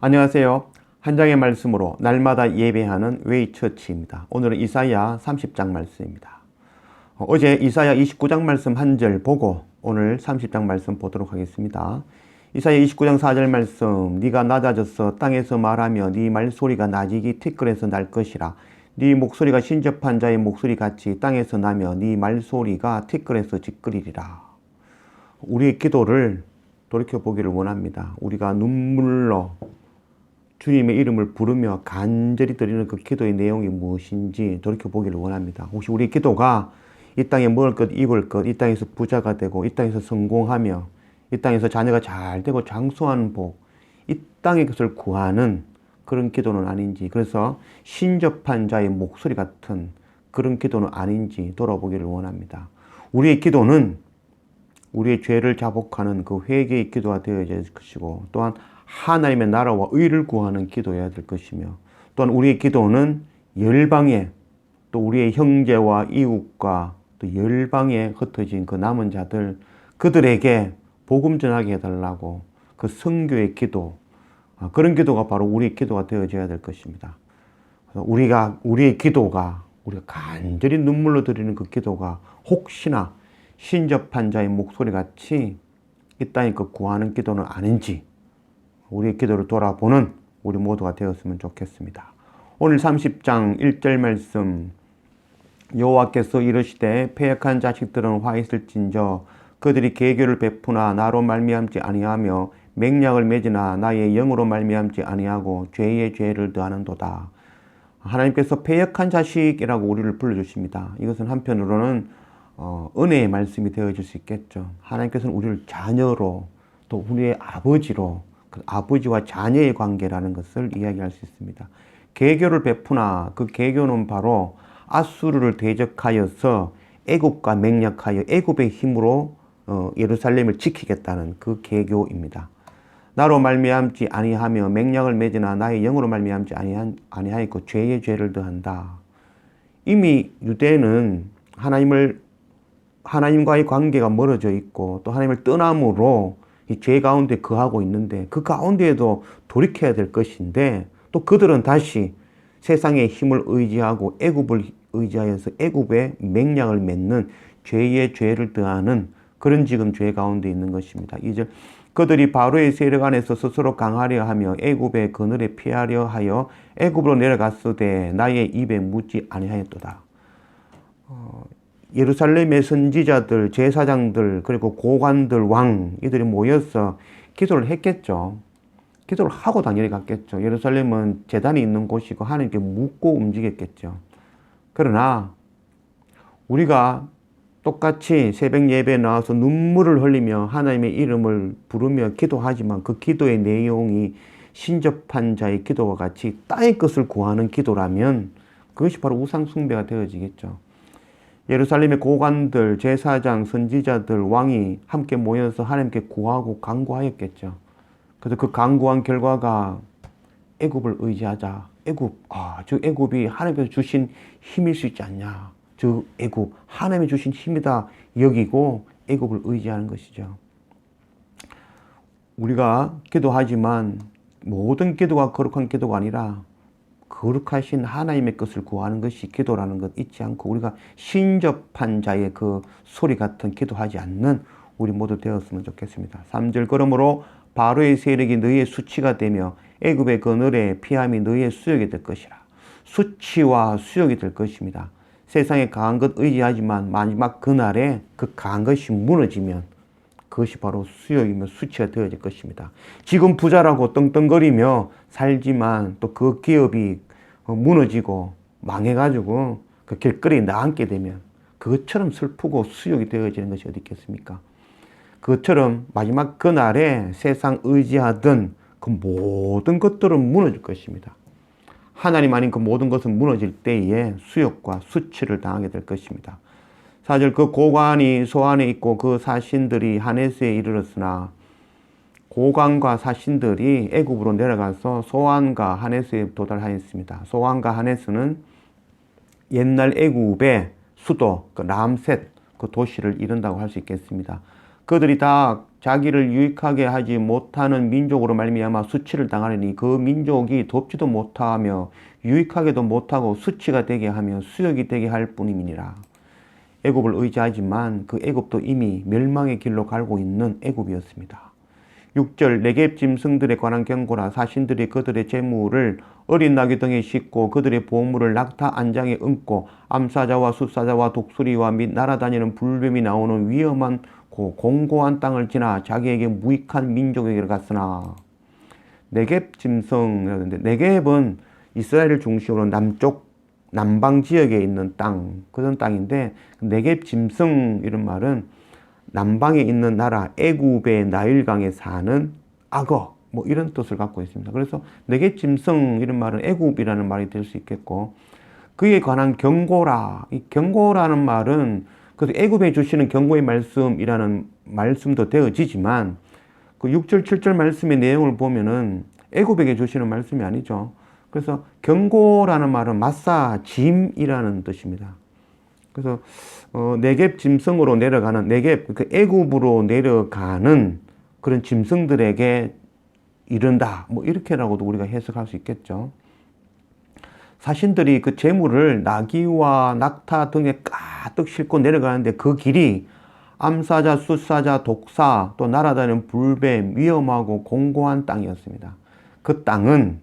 안녕하세요. 한 장의 말씀으로 날마다 예배하는 웨이처치입니다. 오늘은 이사야 30장 말씀입니다. 어제 이사야 29장 말씀 한 절 보고 오늘 30장 말씀 보도록 하겠습니다. 이사야 29장 4절 말씀, 네가 낮아져서 땅에서 말하며 네 말소리가 나직이 티끌에서 날 것이라. 네 목소리가 신접한 자의 목소리 같이 땅에서 나며 네 말소리가 티끌에서 짖으리라. 우리의 기도를 돌이켜보기를 원합니다. 우리가 눈물로 주님의 이름을 부르며 간절히 드리는 그 기도의 내용이 무엇인지 돌이켜보기를 원합니다. 혹시 우리 기도가 이 땅에 먹을 것, 입을 것, 이 땅에서 부자가 되고, 이 땅에서 성공하며, 이 땅에서 자녀가 잘 되고 장수하는 복, 이 땅의 것을 구하는 그런 기도는 아닌지, 그래서 신접한 자의 목소리 같은 그런 기도는 아닌지 돌아보기를 원합니다. 우리의 기도는 우리의 죄를 자복하는 그 회개의 기도가 되어야 될 것이고, 또한 하나님의 나라와 의를 구하는 기도여야 될 것이며, 또한 우리의 기도는 열방에, 또 우리의 형제와 이웃과 또 열방에 흩어진 그 남은 자들, 그들에게 복음 전하게 해달라고 그 선교의 기도, 그런 기도가 바로 우리의 기도가 되어져야 될 것입니다. 우리의 기도가, 우리가 간절히 눈물로 드리는 그 기도가 혹시나 신접한 자의 목소리 같이 이 땅에 그 구하는 기도는 아닌지 우리의 기도를 돌아보는 우리 모두가 되었으면 좋겠습니다. 오늘 30장 1절 말씀, 여호와께서 이르시되 패역한 자식들은 화 있을진저 그들이 계교를 베푸나 나로 말미암지 아니하며 맹약을 맺으나 나의 영으로 말미암지 아니하고 죄의 죄를 더하는도다. 하나님께서 패역한 자식이라고 우리를 불러주십니다. 이것은 한편으로는 은혜의 말씀이 되어질 수 있겠죠. 하나님께서는 우리를 자녀로, 또 우리의 아버지로, 그 아버지와 자녀의 관계라는 것을 이야기할 수 있습니다. 계교를 베푸나, 그 계교는 바로 아수르를 대적하여서 애굽과 맹약하여 애굽의 힘으로 예루살렘을 지키겠다는 그 계교입니다. 나로 말미암지 아니하며 맹약을 맺으나 나의 영으로 말미암지 아니하였고 죄의 죄를 더한다. 이미 유대는 하나님과의 관계가 멀어져 있고 또 하나님을 떠남으로 이 죄 가운데 거하고 있는데, 그 가운데에도 돌이켜야 될 것인데, 또 그들은 다시 세상의 힘을 의지하고 애굽을 의지하여서 애굽의 맹약을 맺는 죄의 죄를 더하는 그런 지금 죄 가운데 있는 것입니다. 이제 그들이 바로의 세력 안에서 스스로 강하려 하며 애굽의 그늘에 피하려 하여 애굽으로 내려갔으되 나의 입에 묻지 아니하였도다. 예루살렘의 선지자들, 제사장들, 그리고 고관들, 왕, 이들이 모여서 기도를 했겠죠. 기도를 하고 당연히 갔겠죠. 예루살렘은 제단이 있는 곳이고 하나님께 묻고 움직였겠죠. 그러나 우리가 똑같이 새벽 예배에 나와서 눈물을 흘리며 하나님의 이름을 부르며 기도하지만 그 기도의 내용이 신접한 자의 기도와 같이 땅의 것을 구하는 기도라면 그것이 바로 우상 숭배가 되어지겠죠. 예루살렘의 고관들, 제사장, 선지자들, 왕이 함께 모여서 하나님께 구하고 간구하였겠죠. 그래서 그 간구한 결과가 애굽을 의지하자. 저 애굽이 하나님께서 주신 힘일 수 있지 않냐. 저 애굽, 하나님이 주신 힘이다 여기고 애굽을 의지하는 것이죠. 우리가 기도하지만 모든 기도가 거룩한 기도가 아니라 거룩하신 하나님의 것을 구하는 것이 기도라는 것 잊지 않고 우리가 신접한 자의 그 소리 같은 기도하지 않는 우리 모두 되었으면 좋겠습니다. 3절, 그러므로 바로의 세력이 너희의 수치가 되며 애굽의 그늘에 피함이 너희의 수욕이 될 것이라. 수치와 수욕이 될 것입니다. 세상에 강한 것 의지하지만 마지막 그날에 그 강한 것이 무너지면 그것이 바로 수욕이며 수치가 되어질 것입니다. 지금 부자라고 떵떵거리며 살지만 또 그 기업이 무너지고 망해가지고 그 길거리에 나앉게 되면 그것처럼 슬프고 수욕이 되어지는 것이 어디 있겠습니까? 그것처럼 마지막 그날에 세상 의지하던 그 모든 것들은 무너질 것입니다. 하나님 아닌 그 모든 것은 무너질 때에 수욕과 수치를 당하게 될 것입니다. 4절, 그 고관이 소안에 있고 그 사신들이 하네스에 이르렀으나, 고관과 사신들이 애굽으로 내려가서 소안과 하네스에 도달하였습니다. 소안과 하네스는 옛날 애굽의 수도 그 람셋 그 도시를 이룬다고 할 수 있겠습니다. 그들이 다 자기를 유익하게 하지 못하는 민족으로 말미암아 수치를 당하려니 그 민족이 돕지도 못하며 유익하게도 못하고 수치가 되게 하며 수욕이 되게 할 뿐임이니라. 애굽을 의지하지만 그 애굽도 이미 멸망의 길로 갈고 있는 애굽이었습니다. 6절 네겝 짐승들에 관한 경고라. 사신들이 그들의 재물을 어린 나귀 등에 싣고 그들의 보물을 낙타 안장에 얹고 암사자와 숫사자와 독수리와 및 날아다니는 불뱀이 나오는 위험한 공고한 땅을 지나 자기에게 무익한 민족에게 갔으나. 네겝 짐승이라는데, 네겝은 이스라엘을 중심으로 남방 지역에 있는 땅, 그런 땅인데, 네겝 짐승 이런 말은 남방에 있는 나라 애굽의 나일강에 사는 악어, 뭐 이런 뜻을 갖고 있습니다. 그래서 네겝 짐승 이런 말은 애굽이라는 말이 될 수 있겠고, 그에 관한 경고라. 이 경고라는 말은 그래서 애굽에 주시는 경고의 말씀이라는 말씀도 되어지지만, 그 6절, 7절 말씀의 내용을 보면은 애굽에게 주시는 말씀이 아니죠. 그래서 경고라는 말은 마사 짐이라는 뜻입니다. 그래서 네겝 짐승으로 내려가는, 네겝 그 애굽으로 내려가는 그런 짐승들에게 이른다. 뭐 이렇게라고도 우리가 해석할 수 있겠죠. 사신들이 그 재물을 나귀와 낙타 등에 가득 싣고 내려가는데 그 길이 암사자, 숫사자, 독사, 또 날아다니는 불뱀, 위험하고 공고한 땅이었습니다. 그 땅은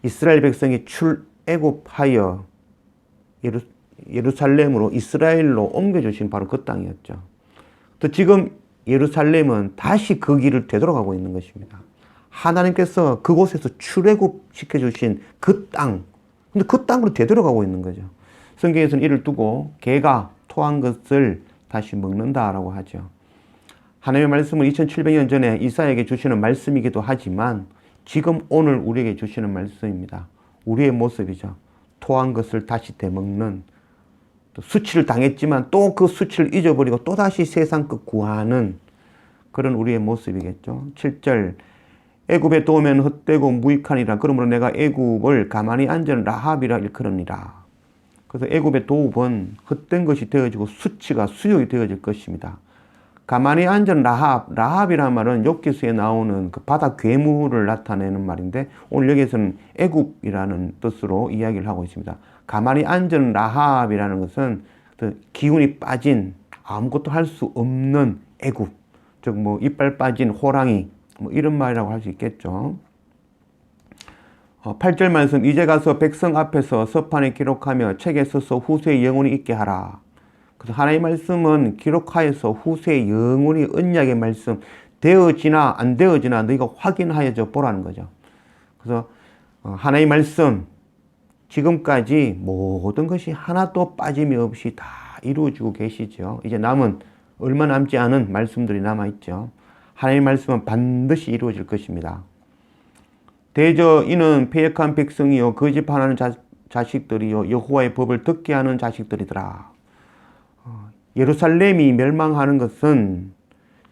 이스라엘 백성이 출애굽하여 예루살렘으로 이스라엘로 옮겨주신 바로 그 땅이었죠. 또 지금 예루살렘은 다시 그 길을 되돌아가고 있는 것입니다. 하나님께서 그곳에서 출애굽시켜 주신 그 땅, 근데 그 땅으로 되돌아가고 있는 거죠. 성경에서는 이를 두고 개가 토한 것을 다시 먹는다라고 하죠. 하나님의 말씀은 2700년 전에 이사야에게 주시는 말씀이기도 하지만 지금 오늘 우리에게 주시는 말씀입니다. 우리의 모습이죠. 토한 것을 다시 되먹는, 또 수치를 당했지만 또 그 수치를 잊어버리고 또다시 세상 것 구하는 그런 우리의 모습이겠죠. 7절 애굽에 도우면 헛되고 무익하니라. 그러므로 내가 애굽을 가만히 앉은 라합이라 일컬으니라. 그래서 애굽의 도읍은 헛된 것이 되어지고 수치가 수욕이 되어질 것입니다. 가만히 앉은 라합, 라합이라는 말은 욥기서에 나오는 그 바다 괴물을 나타내는 말인데 오늘 여기에서는 애굽이라는 뜻으로 이야기를 하고 있습니다. 가만히 앉은 라합이라는 것은 기운이 빠진, 아무것도 할 수 없는 애굽, 즉 뭐 이빨 빠진 호랑이, 뭐 이런 말이라고 할 수 있겠죠. 8절 말씀, 이제 가서 백성 앞에서 서판에 기록하며 책에 써서 후세에 영원히 있게 하라. 그래서 하나님의 말씀은 기록하여서 후세에 영원히 언약의 말씀 되어지나 안 되어지나 너희가 확인하여져 보라는 거죠. 그래서 하나님의 말씀, 지금까지 모든 것이 하나도 빠짐이 없이 다 이루어지고 계시죠. 이제 남은 얼마 남지 않은 말씀들이 남아있죠. 하나님의 말씀은 반드시 이루어질 것입니다. 대저 이는 패역한 백성이요 거짓하는 자식들이요 여호와의 법을 듣게 하는 자식들이더라. 예루살렘이 멸망하는 것은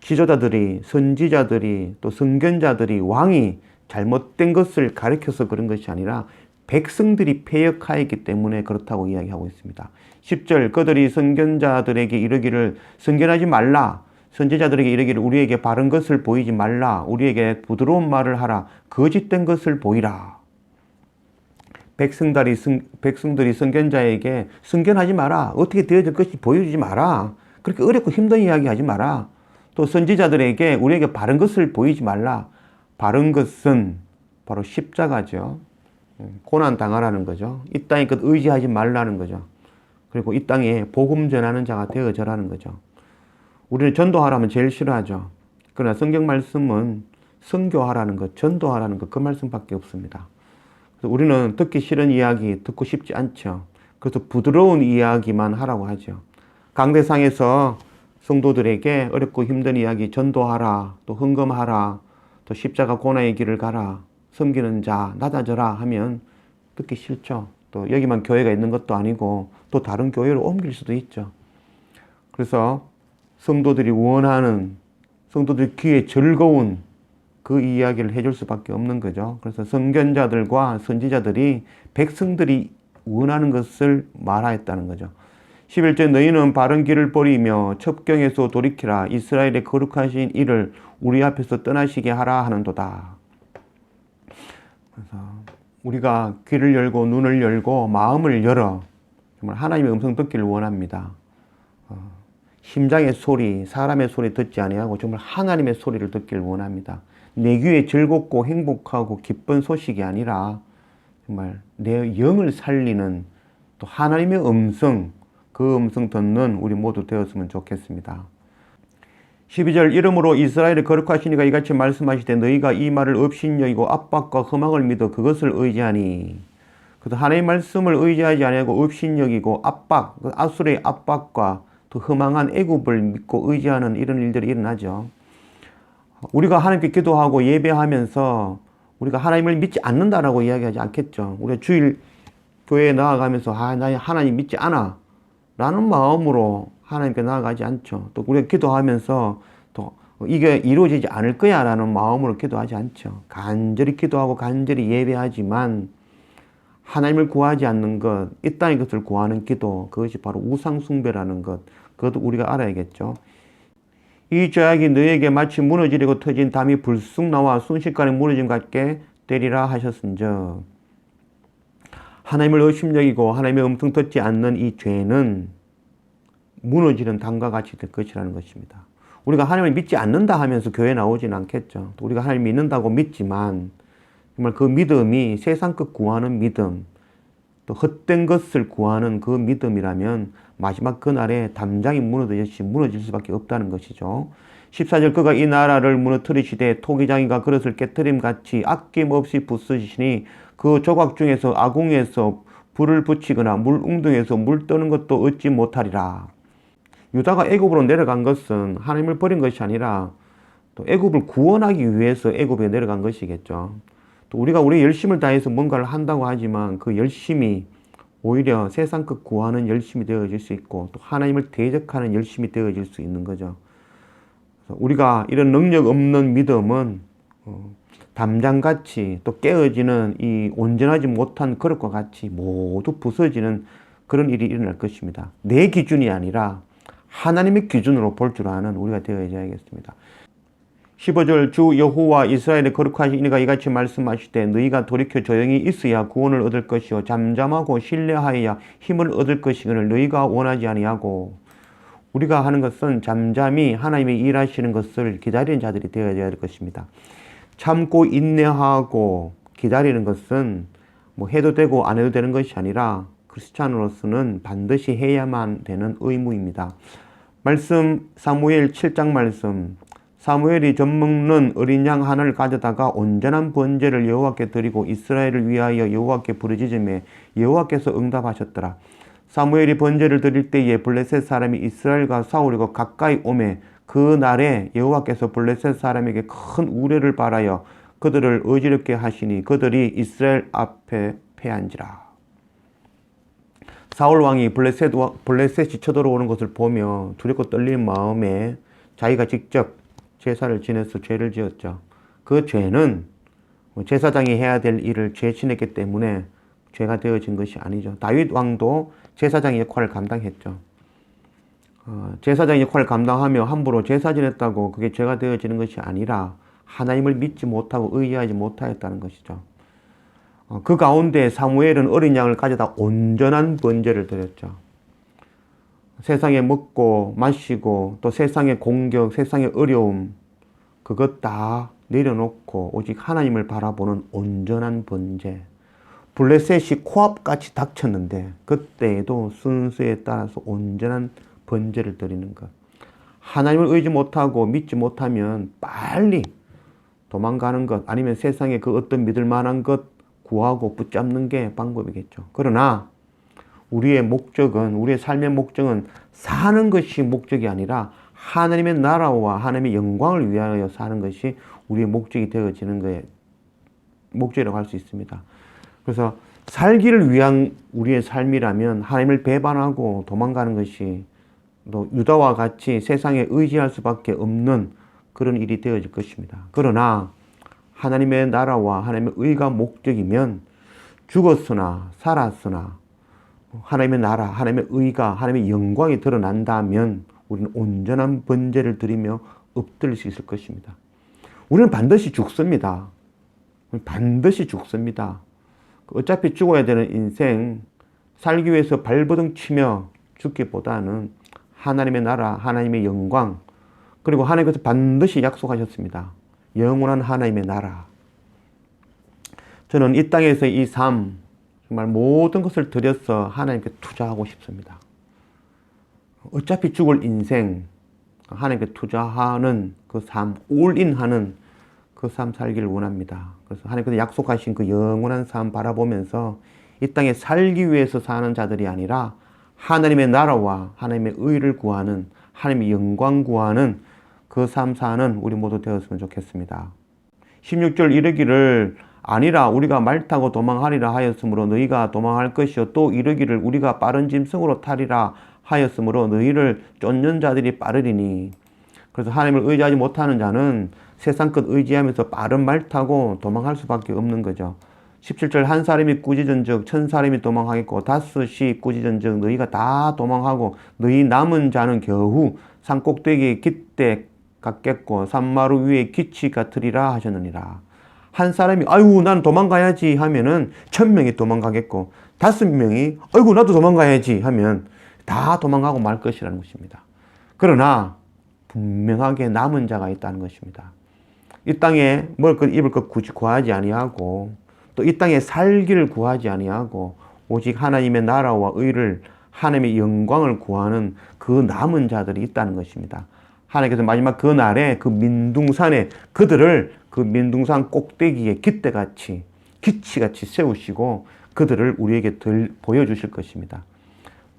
지도자들이, 선지자들이, 또 선견자들이, 왕이 잘못된 것을 가르쳐서 그런 것이 아니라 백성들이 패역하였기 때문에 그렇다고 이야기하고 있습니다. 10절 그들이 선견자들에게 이르기를 선견하지 말라. 선지자들에게 이르기를 우리에게 바른 것을 보이지 말라. 우리에게 부드러운 말을 하라. 거짓된 것을 보이라. 백성들이 선견자에게 선견하지 마라. 어떻게 되어질 것이 보여주지 마라. 그렇게 어렵고 힘든 이야기 하지 마라. 또 선지자들에게 우리에게 바른 것을 보이지 말라. 바른 것은 바로 십자가죠. 고난 당하라는 거죠. 이 땅에 끝 의지하지 말라는 거죠. 그리고 이 땅에 복음 전하는 자가 되어져라는 거죠. 우리는 전도하라면 제일 싫어하죠. 그러나 성경 말씀은 선교하라는 것, 전도하라는 것, 그 말씀밖에 없습니다. 그래서 우리는 듣기 싫은 이야기 듣고 싶지 않죠. 그래서 부드러운 이야기만 하라고 하죠. 강대상에서 성도들에게 어렵고 힘든 이야기 전도하라, 또 헌금하라, 또 십자가 고난의 길을 가라, 섬기는 자 낮아져라 하면 듣기 싫죠. 또 여기만 교회가 있는 것도 아니고 또 다른 교회로 옮길 수도 있죠. 그래서 성도들이 원하는, 성도들 귀에 즐거운 그 이야기를 해줄 수밖에 없는 거죠. 그래서 선견자들과 선지자들이 백성들이 원하는 것을 말하였다는 거죠. 11절 너희는 바른 길을 버리며 첩경에서 돌이키라. 이스라엘의 거룩하신 이를 우리 앞에서 떠나시게 하라 하는도다. 그래서 우리가 귀를 열고 눈을 열고 마음을 열어 정말 하나님의 음성 듣기를 원합니다. 심장의 소리, 사람의 소리 듣지 아니하고 정말 하나님의 소리를 듣기를 원합니다. 내 귀에 즐겁고 행복하고 기쁜 소식이 아니라 정말 내 영을 살리는 또 하나님의 음성, 그 음성 듣는 우리 모두 되었으면 좋겠습니다. 12절 이러므로 이스라엘의 거룩하신 이가 이같이 말씀하시되 너희가 이 말을 업신여기고 압박과 흠악을 믿어 그것을 의지하니. 그래서 하나님의 말씀을 의지하지 아니하고 업신여기고 압박, 아수르의 압박과 또 흠앙한 애굽을 믿고 의지하는 이런 일들이 일어나죠. 우리가 하나님께 기도하고 예배하면서 우리가 하나님을 믿지 않는다라고 이야기하지 않겠죠. 우리가 주일 교회에 나아가면서 나 하나님 믿지 않아 라는 마음으로 하나님께 나아가지 않죠. 또 우리가 기도하면서 또 이게 이루어지지 않을 거야 라는 마음으로 기도하지 않죠. 간절히 기도하고 간절히 예배하지만 하나님을 구하지 않는 것, 이 땅의 것을 구하는 기도, 그것이 바로 우상숭배라는 것, 그것도 우리가 알아야겠죠. 이 죄악이 너에게 마치 무너지려고 터진 담이 불쑥 나와 순식간에 무너짐 같게 되리라 하셨은즉. 하나님을 의심여기고 하나님의 음성 듣지 않는 이 죄는 무너지는 담과 같이 될 것이라는 것입니다. 우리가 하나님을 믿지 않는다 하면서 교회에 나오지는 않겠죠. 또 우리가 하나님 믿는다고 믿지만 정말 그 믿음이 세상 것 구하는 믿음, 또 헛된 것을 구하는 그 믿음이라면 마지막 그날에 담장이 무너지듯이 무너질 수밖에 없다는 것이죠. 14절 그가 이 나라를 무너뜨리시되 토기장이가 그릇을 깨트림같이 아낌없이 부수시니 그 조각 중에서 아궁에서 불을 붙이거나 물웅덩이에서 물 떠는 것도 얻지 못하리라. 유다가 애굽으로 내려간 것은 하나님을 버린 것이 아니라 또 애굽을 구원하기 위해서 애굽에 내려간 것이겠죠. 또 우리가 우리 열심을 다해서 뭔가를 한다고 하지만 그 열심이 오히려 세상 것 구하는 열심이 되어질 수 있고 또 하나님을 대적하는 열심이 되어질 수 있는 거죠. 우리가 이런 능력 없는 믿음은 담장같이 또 깨어지는 이 온전하지 못한 그릇과 같이 모두 부서지는 그런 일이 일어날 것입니다. 내 기준이 아니라 하나님의 기준으로 볼 줄 아는 우리가 되어야겠습니다. 15절 주 여호와 이스라엘의 거룩하신 이가 이같이 말씀하시되 너희가 돌이켜 조용히 있어야 구원을 얻을 것이요 잠잠하고 신뢰하여야 힘을 얻을 것이거늘 너희가 원하지 아니하고. 우리가 하는 것은 잠잠히 하나님이 일하시는 것을 기다리는 자들이 되어야 될 것입니다. 참고 인내하고 기다리는 것은 뭐 해도 되고 안 해도 되는 것이 아니라 크리스찬으로서는 반드시 해야만 되는 의무입니다. 말씀 사무엘 7장 말씀. 사무엘이 젖먹는 어린 양 하나를 가져다가 온전한 번제를 여호와께 드리고 이스라엘을 위하여 여호와께 부르짖음에 여호와께서 응답하셨더라. 사무엘이 번제를 드릴 때에 블레셋 사람이 이스라엘과 싸우려고 가까이 오매 그 날에 여호와께서 블레셋 사람에게 큰 우려를 바라여 그들을 어지럽게 하시니 그들이 이스라엘 앞에 패한지라. 사울 왕이 블레셋이 쳐들어오는 것을 보며 두렵고 떨리는 마음에 자기가 직접 제사를 지내서 죄를 지었죠. 그 죄는 제사장이 해야 될 일을 죄 지냈기 때문에 죄가 되어진 것이 아니죠. 다윗 왕도 제사장의 역할을 감당했죠. 제사장의 역할을 감당하며 함부로 제사 지냈다고 그게 죄가 되어지는 것이 아니라 하나님을 믿지 못하고 의지하지 못하였다는 것이죠. 그 가운데 사무엘은 어린 양을 가져다 온전한 번제를 드렸죠. 세상에 먹고 마시고 또 세상의 공격, 세상의 어려움 그것 다 내려놓고 오직 하나님을 바라보는 온전한 번제. 블레셋이 코앞같이 닥쳤는데 그때에도 순서에 따라서 온전한 번제를 드리는 것. 하나님을 의지 못하고 믿지 못하면 빨리 도망가는 것 아니면 세상에 그 어떤 믿을 만한 것 구하고 붙잡는 게 방법이겠죠. 그러나 우리의 목적은, 우리의 삶의 목적은 사는 것이 목적이 아니라 하나님의 나라와 하나님의 영광을 위하여 사는 것이 우리의 목적이 되어지는 거에 목적이라고 할 수 있습니다. 그래서 살기를 위한 우리의 삶이라면 하나님을 배반하고 도망가는 것이 또 유다와 같이 세상에 의지할 수밖에 없는 그런 일이 되어질 것입니다. 그러나 하나님의 나라와 하나님의 의가 목적이면 죽었으나 살았으나 하나님의 나라, 하나님의 의가, 하나님의 영광이 드러난다면 우리는 온전한 번제를 드리며 엎드릴 수 있을 것입니다. 우리는 반드시 죽습니다. 반드시 죽습니다. 어차피 죽어야 되는 인생, 살기 위해서 발버둥 치며 죽기보다는 하나님의 나라, 하나님의 영광, 그리고 하나님께서 반드시 약속하셨습니다. 영원한 하나님의 나라. 저는 이 땅에서 이 삶, 정말 모든 것을 들여서 하나님께 투자하고 싶습니다. 어차피 죽을 인생, 하나님께 투자하는 그 삶, 올인하는 그 삶 살기를 원합니다. 그래서 하나님께서 약속하신 그 영원한 삶 바라보면서 이 땅에 살기 위해서 사는 자들이 아니라 하나님의 나라와 하나님의 의를 구하는, 하나님의 영광 구하는 그 삶 사는 우리 모두 되었으면 좋겠습니다. 16절 이르기를 아니라 우리가 말 타고 도망하리라 하였으므로 너희가 도망할 것이요 또 이르기를 우리가 빠른 짐승으로 타리라 하였으므로 너희를 쫓는 자들이 빠르리니. 그래서 하나님을 의지하지 못하는 자는 세상 것 의지하면서 빠른 말 타고 도망할 수밖에 없는 거죠. 17절 한 사람이 꾸짖은즉 천 사람이 도망하겠고 다섯이 꾸짖은즉 너희가 다 도망하고 너희 남은 자는 겨우 산꼭대기에 깃대 같겠고 산마루 위에 기치 같으리라 하셨느니라. 한 사람이 아이고 나는 도망가야지 하면은 1000명이 도망가겠고 5명이 아이고 나도 도망가야지 하면 다 도망가고 말 것이라는 것입니다. 그러나 분명하게 남은 자가 있다는 것입니다. 이 땅에 먹을 것 입을 것 굳이 구하지 아니하고 또 이 땅에 살기를 구하지 아니하고 오직 하나님의 나라와 의를, 하나님의 영광을 구하는 그 남은 자들이 있다는 것입니다. 하나님께서 마지막 그 날에 그 민둥산에 그들을 그 민둥산 꼭대기에 깃대같이 기치같이 세우시고 그들을 우리에게 보여주실 것입니다.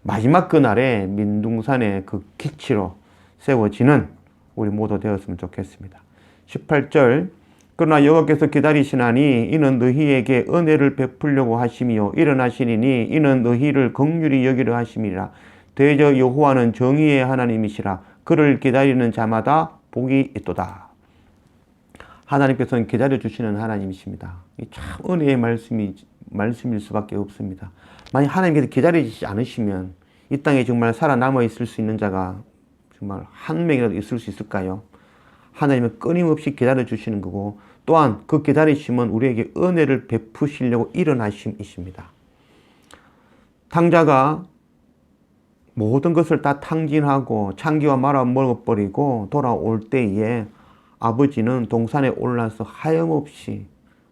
마지막 그 날에 민둥산의 그 기치로 세워지는 우리 모두 되었으면 좋겠습니다. 18절 그러나 여호와께서 기다리시나니 이는 너희에게 은혜를 베풀려고 하심이요 일어나시리니 이는 너희를 긍휼히 여기려 하심이라. 대저 여호와는 정의의 하나님이시라. 그를 기다리는 자마다 복이 있도다. 하나님께서는 기다려주시는 하나님이십니다. 참 은혜의 말씀일 수밖에 없습니다. 만약 하나님께서 기다리지 않으시면 이 땅에 정말 살아남아 있을 수 있는 자가 정말 한 명이라도 있을 수 있을까요? 하나님은 끊임없이 기다려주시는 거고 또한 그 기다리심은 우리에게 은혜를 베푸시려고 일어나심이십니다. 탕자가 모든 것을 다 탕진하고 창기와 말아 먹어버리고 돌아올 때에 아버지는 동산에 올라서 하염없이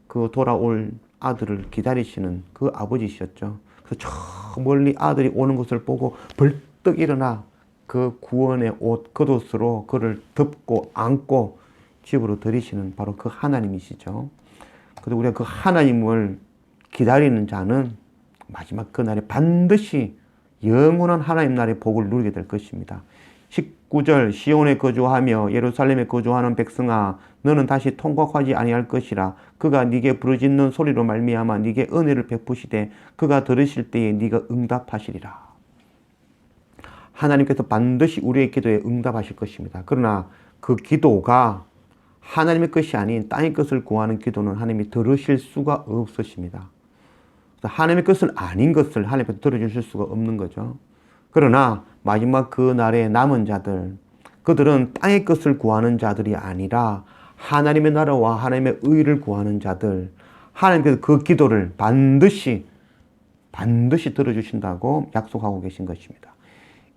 그 돌아올 아들을 기다리시는 그 아버지셨죠. 그래서 저 멀리 아들이 오는 것을 보고 벌떡 일어나 그 구원의 옷, 겉옷으로 그를 덮고 안고 집으로 들이시는 바로 그 하나님이시죠. 그래서 우리가 그 하나님을 기다리는 자는 마지막 그날에 반드시 영원한 하나님 나라의 복을 누리게 될 것입니다. 19절 시온에 거주하며 예루살렘에 거주하는 백성아 너는 다시 통곡하지 아니할 것이라. 그가 네게 부르짖는 소리로 말미암아 네게 은혜를 베푸시되 그가 들으실 때에 네가 응답하시리라. 하나님께서 반드시 우리의 기도에 응답하실 것입니다. 그러나 그 기도가 하나님의 것이 아닌 땅의 것을 구하는 기도는 하나님이 들으실 수가 없으십니다. 하나님의 것은 아닌 것을 하나님께서 들어주실 수가 없는 거죠. 그러나 마지막 그 날에 남은 자들, 그들은 땅의 것을 구하는 자들이 아니라 하나님의 나라와 하나님의 의를 구하는 자들, 하나님께서 그 기도를 반드시 들어주신다고 약속하고 계신 것입니다.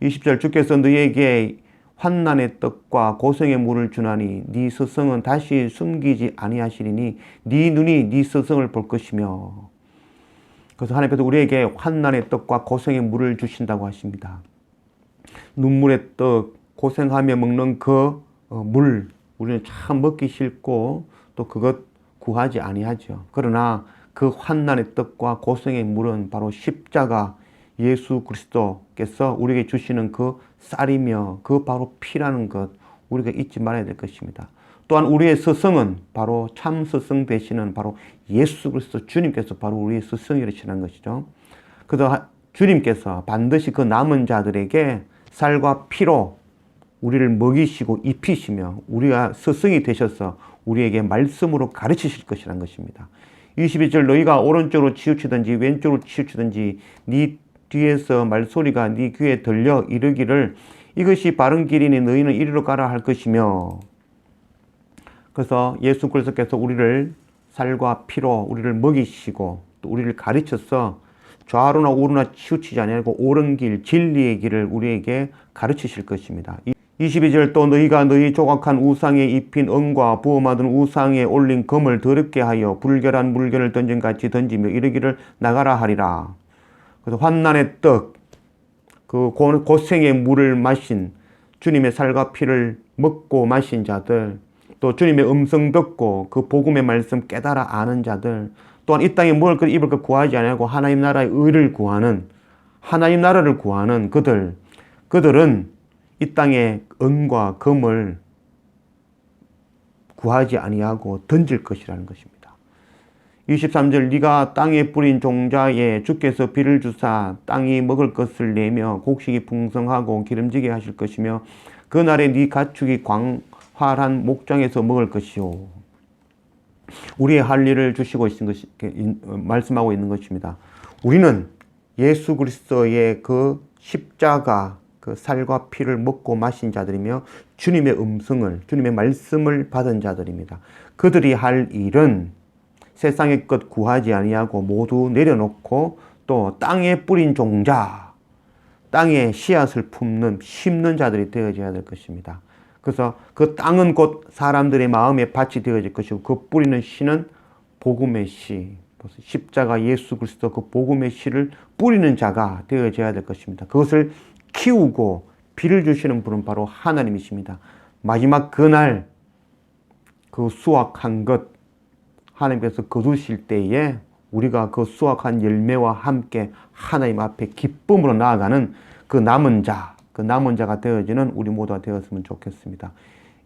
20절 주께서 너희에게 환난의 떡과 고생의 물을 주나니 네 스승은 다시 숨기지 아니하시리니 네 눈이 네 스승을 볼 것이며. 그래서 하나님께서 우리에게 환난의 떡과 고생의 물을 주신다고 하십니다. 눈물의 떡, 고생하며 먹는 그 물, 우리는 참 먹기 싫고 또 그것 구하지 아니하죠. 그러나 그 환난의 떡과 고생의 물은 바로 십자가 예수 그리스도께서 우리에게 주시는 그 쌀이며 그 바로 피라는 것 우리가 잊지 말아야 될 것입니다. 또한 우리의 스승은 바로 참 스승 되시는 바로 예수 그리스도 주님께서 바로 우리의 스승이시라는 것이죠. 그래서 주님께서 반드시 그 남은 자들에게 쌀과 피로 우리를 먹이시고 입히시며 우리가 스승이 되셔서 우리에게 말씀으로 가르치실 것이라는 것입니다. 22절 너희가 오른쪽으로 치우치든지 왼쪽으로 치우치든지 네 뒤에서 말소리가 네 귀에 들려 이르기를 이것이 바른 길이니 너희는 이리로 가라 할 것이며. 그래서 예수 그리스도께서 우리를 살과 피로 우리를 먹이시고 또 우리를 가르쳐서 좌로나 우로나 치우치지 아니하고 옳은 길, 진리의 길을 우리에게 가르치실 것입니다. 22절 또 너희가 너희 조각한 우상에 입힌 은과 부어 만든 우상에 올린 금을 더럽게 하여 불결한 물결을 던진 같이 던지며 이르기를 나가라 하리라. 그래서 환난의 떡, 그 고생의 물을 마신 주님의 살과 피를 먹고 마신 자들, 또 주님의 음성 듣고 그 복음의 말씀 깨달아 아는 자들, 또한 이 땅에 먹을 것 입을 것 구하지 아니하고 하나님 나라의 의를 구하는, 하나님 나라를 구하는 그들은 이 땅에 은과 금을 구하지 아니하고 던질 것이라는 것입니다. 23절 네가 땅에 뿌린 종자에 주께서 비를 주사 땅이 먹을 것을 내며 곡식이 풍성하고 기름지게 하실 것이며 그날에 네 가축이 광활한 목장에서 먹을 것이요. 우리의 할 일을 주시고 있는 것이 말씀하고 있는 것입니다. 우리는 예수 그리스도의 그 십자가 그 살과 피를 먹고 마신 자들이며 주님의 음성을, 주님의 말씀을 받은 자들입니다. 그들이 할 일은 세상의 것 구하지 아니하고 모두 내려놓고 또 땅에 뿌린 종자, 땅에 씨앗을 품는, 심는 자들이 되어져야 될 것입니다. 그래서 그 땅은 곧 사람들의 마음에 밭이 되어질 것이고 그 뿌리는 씨는 복음의 씨, 십자가 예수 그리스도 그 복음의 씨를 뿌리는 자가 되어져야 될 것입니다. 그것을 키우고 비를 주시는 분은 바로 하나님이십니다. 마지막 그날 그 수확한 것 하나님께서 거두실 때에 우리가 그 수확한 열매와 함께 하나님 앞에 기쁨으로 나아가는 그 남은 자가 되어지는 우리 모두가 되었으면 좋겠습니다.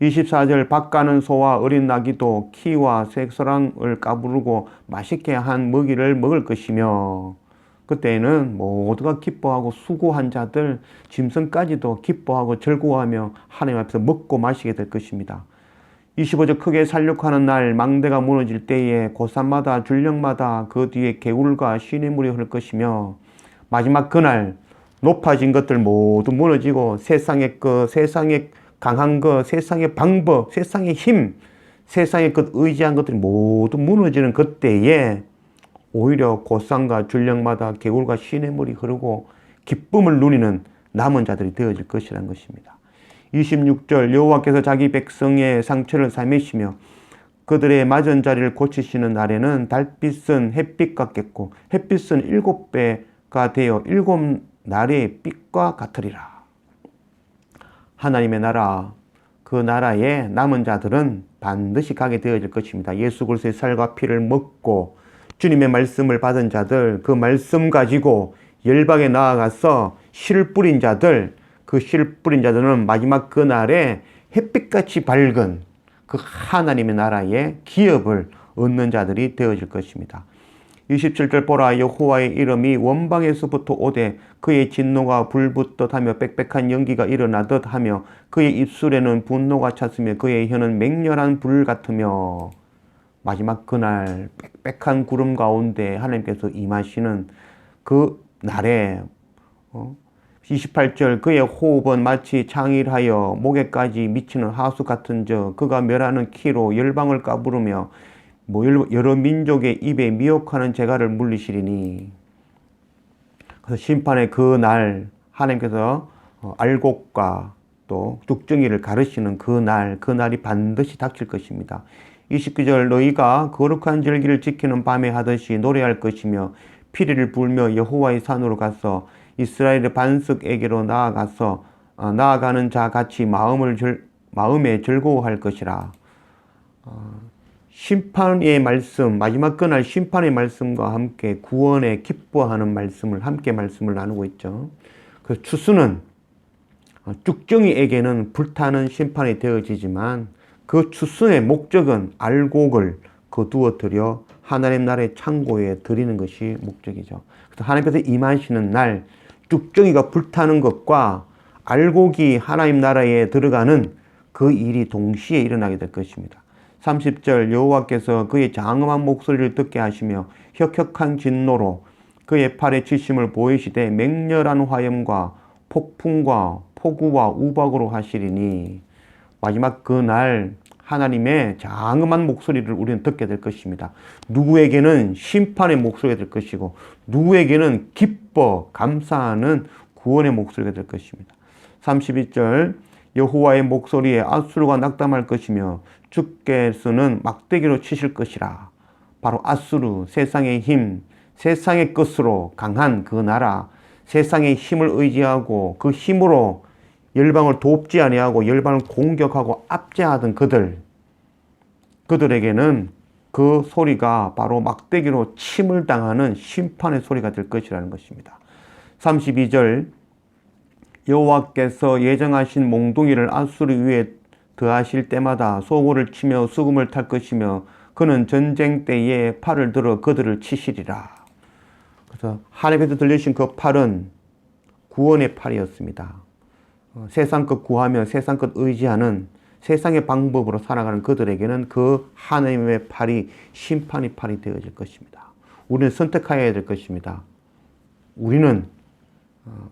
24절 밭가는 소와 어린 나귀도 키와 색소랑을 까부르고 맛있게 한 먹이를 먹을 것이며 그때에는 모두가 기뻐하고 수고한 자들 짐승까지도 기뻐하고 즐거워하며 하나님 앞에서 먹고 마시게 될 것입니다. 25절 크게 살육하는 날 망대가 무너질 때에 고산마다 줄령마다 그 뒤에 개울과 시냇물이 흐를 것이며 마지막 그날 높아진 것들 모두 무너지고 세상의 것, 세상의 강한 것, 세상의 방법, 세상의 힘, 세상의 것 의지한 것들이 모두 무너지는 그때에 오히려 고산과 줄령마다 개울과 시냇물이 흐르고 기쁨을 누리는 남은 자들이 되어질 것이라는 것입니다. 26절 여호와께서 자기 백성의 상처를 사매시며 그들의 맞은 자리를 고치시는 날에는 달빛은 햇빛 같겠고 햇빛은 7배가 되어 7날의 빛과 같으리라. 하나님의 나라, 그 나라에 남은 자들은 반드시 가게 되어질 것입니다. 예수 그리스도의 살과 피를 먹고 주님의 말씀을 받은 자들, 그 말씀 가지고 열방에 나아가서 씨를 뿌린 자들, 그 씨를 뿌린 자들은 마지막 그날에 햇빛같이 밝은 그 하나님의 나라의 기업을 얻는 자들이 되어질 것입니다. 27절 보라 여호와의 이름이 원방에서부터 오되 그의 진노가 불붙듯 하며 빽빽한 연기가 일어나듯 하며 그의 입술에는 분노가 찼으며 그의 혀는 맹렬한 불 같으며 마지막 그날 빽빽한 구름 가운데 하나님께서 임하시는 그 날에 28절 그의 호흡은 마치 창일하여 목에까지 미치는 하수 같은 저 그가 멸하는 키로 열방을 까부르며 여러 민족의 입에 미혹하는 재갈을 물리시리니. 그래서 심판의 그 날 하나님께서 알곡과 또 죽정이를 가르치는 그 날이 반드시 닥칠 것입니다. 29절 너희가 거룩한 절기를 지키는 밤에 하듯이 노래할 것이며 피리를 불며 여호와의 산으로 가서 이스라엘의 반석에게로 나아가는 자 같이 마음에 즐거워할 것이라. 심판의 말씀, 마지막 그날 심판의 말씀과 함께 구원에 기뻐하는 말씀을 함께 말씀을 나누고 있죠. 그 추수는 쭉정이에게는 불타는 심판이 되어지지만 그 추수의 목적은 알곡을 거두어 들여 하나님 나라의 창고에 드리는 것이 목적이죠. 그래서 하나님께서 임하시는 날 쭉정이가 불타는 것과 알곡이 하나님 나라에 들어가는 그 일이 동시에 일어나게 될 것입니다. 30절 여호와께서 그의 장엄한 목소리를 듣게 하시며 혁혁한 진노로 그의 팔에 지심을 보이시되 맹렬한 화염과 폭풍과 폭우와 우박으로 하시리니 마지막 그날 하나님의 장엄한 목소리를 우리는 듣게 될 것입니다. 누구에게는 심판의 목소리가 될 것이고 누구에게는 기뻐 감사하는 구원의 목소리가 될 것입니다. 32절 여호와의 목소리에 앗수르가 낙담할 것이며 주께서는 막대기로 치실 것이라. 바로 앗수르, 세상의 힘, 세상의 것으로 강한 그 나라, 세상의 힘을 의지하고 그 힘으로 열방을 돕지 아니하고 열방을 공격하고 압제하던 그들에게는 그 소리가 바로 막대기로 침을 당하는 심판의 소리가 될 것이라는 것입니다. 32절 여호와께서 예정하신 몽둥이를 앗수르 위에 더하실 때마다 소고를 치며 수금을 탈 것이며 그는 전쟁 때에 팔을 들어 그들을 치시리라. 그래서 하나님께서 들리신 그 팔은 구원의 팔이었습니다. 세상 것 구하며 세상 것 의지하는 세상의 방법으로 살아가는 그들에게는 그 하나님의 팔이 심판의 팔이 되어질 것입니다. 우리는 선택해야 될 것입니다. 우리는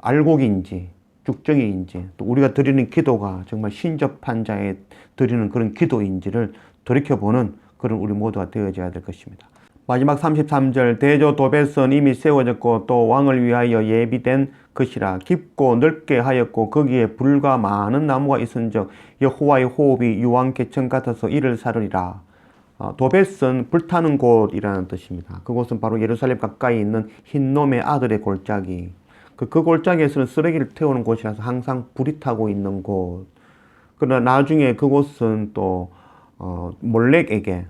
알곡인지 죽정이인지 또 우리가 드리는 기도가 정말 신접한 자에 드리는 그런 기도인지를 돌이켜보는 그런 우리 모두가 되어져야 될 것입니다. 마지막 33절 대저 도벳은 이미 세워졌고 또 왕을 위하여 예비된 것이라. 깊고 넓게 하였고 거기에 불과 많은 나무가 있은즉 여호와의 호흡이 유황 개천 같아서 이를 사르리라. 도벳은 불타는 곳이라는 뜻입니다. 그곳은 바로 예루살렘 가까이 있는 흰놈의 아들의 골짜기. 그 골짜기에서는 쓰레기를 태우는 곳이라서 항상 불이 타고 있는 곳. 그러나 나중에 그곳은 또 몰렉에게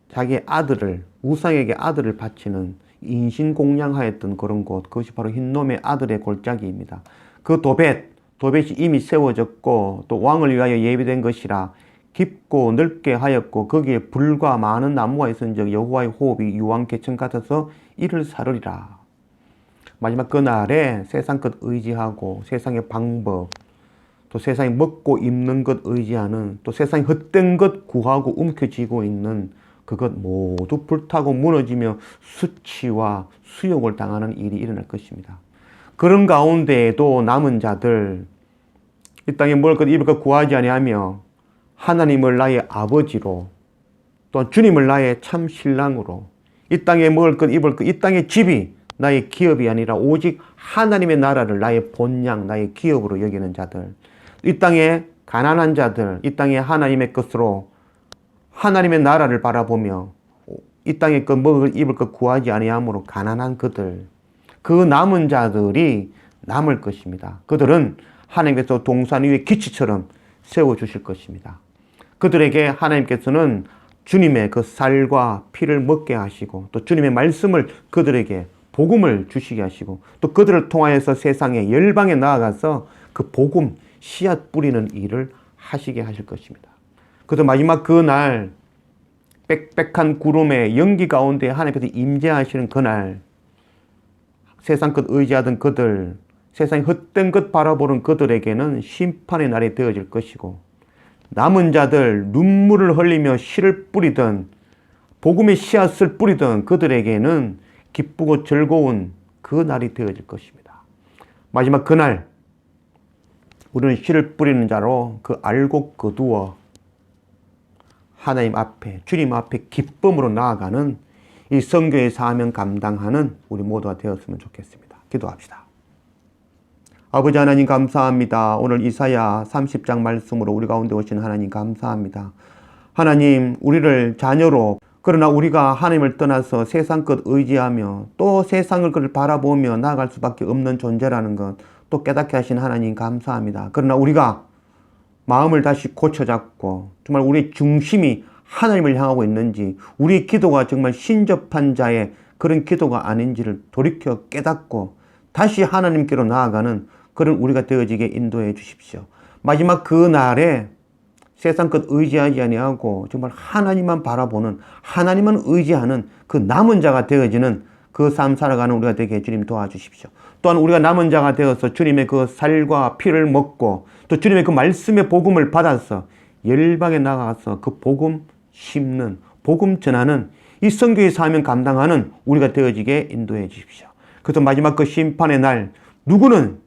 자기의 아들을 우상에게 아들을 바치는 인신공양하였던 그런 곳, 그것이 바로 흰놈의 아들의 골짜기입니다. 그 도벳이 이미 세워졌고 또 왕을 위하여 예비된 것이라. 깊고 넓게 하였고 거기에 불과 많은 나무가 있은즉 여호와의 호흡이 유황 개천 같아서 이를 사르리라. 마지막 그날에 세상 것 의지하고 세상의 방법, 또 세상에 먹고 입는 것 의지하는, 또 세상에 헛된 것 구하고 움켜쥐고 있는 그것 모두 불타고 무너지며 수치와 수욕을 당하는 일이 일어날 것입니다. 그런 가운데에도 남은 자들, 이 땅에 먹을 것 입을 것 구하지 아니하며 하나님을 나의 아버지로 또 주님을 나의 참 신랑으로 이 땅에 먹을 것 입을 것 이 땅의 집이 나의 기업이 아니라 오직 하나님의 나라를 나의 본향 나의 기업으로 여기는 자들, 이 땅에 가난한 자들, 이 땅에 하나님의 것으로 하나님의 나라를 바라보며 이 땅에 그 먹을 입을 것 구하지 아니함으로 가난한 그들, 그 남은 자들이 남을 것입니다. 그들은 하나님께서 동산 위에 기치처럼 세워주실 것입니다. 그들에게 하나님께서는 주님의 그 살과 피를 먹게 하시고 또 주님의 말씀을 그들에게 복음을 주시게 하시고 또 그들을 통하여서 세상에 열방에 나아가서 그 복음 씨앗 뿌리는 일을 하시게 하실 것입니다. 그래서 마지막 그날 빽빽한 구름의 연기 가운데 하나님께서 임재하시는 그날 세상 것 의지하던 그들, 세상에 헛된 것 바라보는 그들에게는 심판의 날이 되어질 것이고 남은 자들 눈물을 흘리며 씨를 뿌리던 복음의 씨앗을 뿌리던 그들에게는 기쁘고 즐거운 그 날이 되어질 것입니다. 마지막 그날 우리는 씨를 뿌리는 자로 그 알곡 거두어 하나님 앞에 주님 앞에 기쁨으로 나아가는 이 선교의 사명 감당하는 우리 모두가 되었으면 좋겠습니다. 기도합시다. 아버지 하나님 감사합니다. 오늘 이사야 30장 말씀으로 우리 가운데 오신 하나님 감사합니다. 하나님 우리를 자녀로 그러나 우리가 하나님을 떠나서 세상 것 의지하며 또 세상을 그를 바라보며 나아갈 수밖에 없는 존재라는 것 또 깨닫게 하신 하나님 감사합니다. 그러나 우리가 마음을 다시 고쳐잡고 정말 우리의 중심이 하나님을 향하고 있는지 우리의 기도가 정말 신접한 자의 그런 기도가 아닌지를 돌이켜 깨닫고 다시 하나님께로 나아가는 그런 우리가 되어지게 인도해 주십시오. 마지막 그 날에 세상 것 의지하지 아니하고 정말 하나님만 바라보는 하나님만 의지하는 그 남은 자가 되어지는 그 삶 살아가는 우리가 되게 주님 도와주십시오. 또한 우리가 남은 자가 되어서 주님의 그 살과 피를 먹고 또 주님의 그 말씀의 복음을 받아서 열방에 나가서 그 복음 심는 복음 전하는 이 선교의 사명 감당하는 우리가 되어지게 인도해 주십시오. 그래서 마지막 그 심판의 날 누구는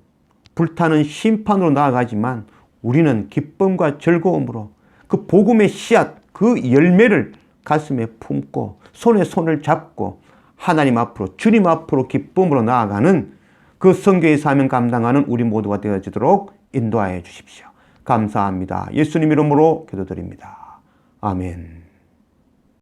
불타는 심판으로 나아가지만 우리는 기쁨과 즐거움으로 그 복음의 씨앗, 그 열매를 가슴에 품고 손에 손을 잡고 하나님 앞으로, 주님 앞으로 기쁨으로 나아가는 그 선교의 사명 감당하는 우리 모두가 되어지도록 인도하여 주십시오. 감사합니다. 예수님 이름으로 기도드립니다. 아멘.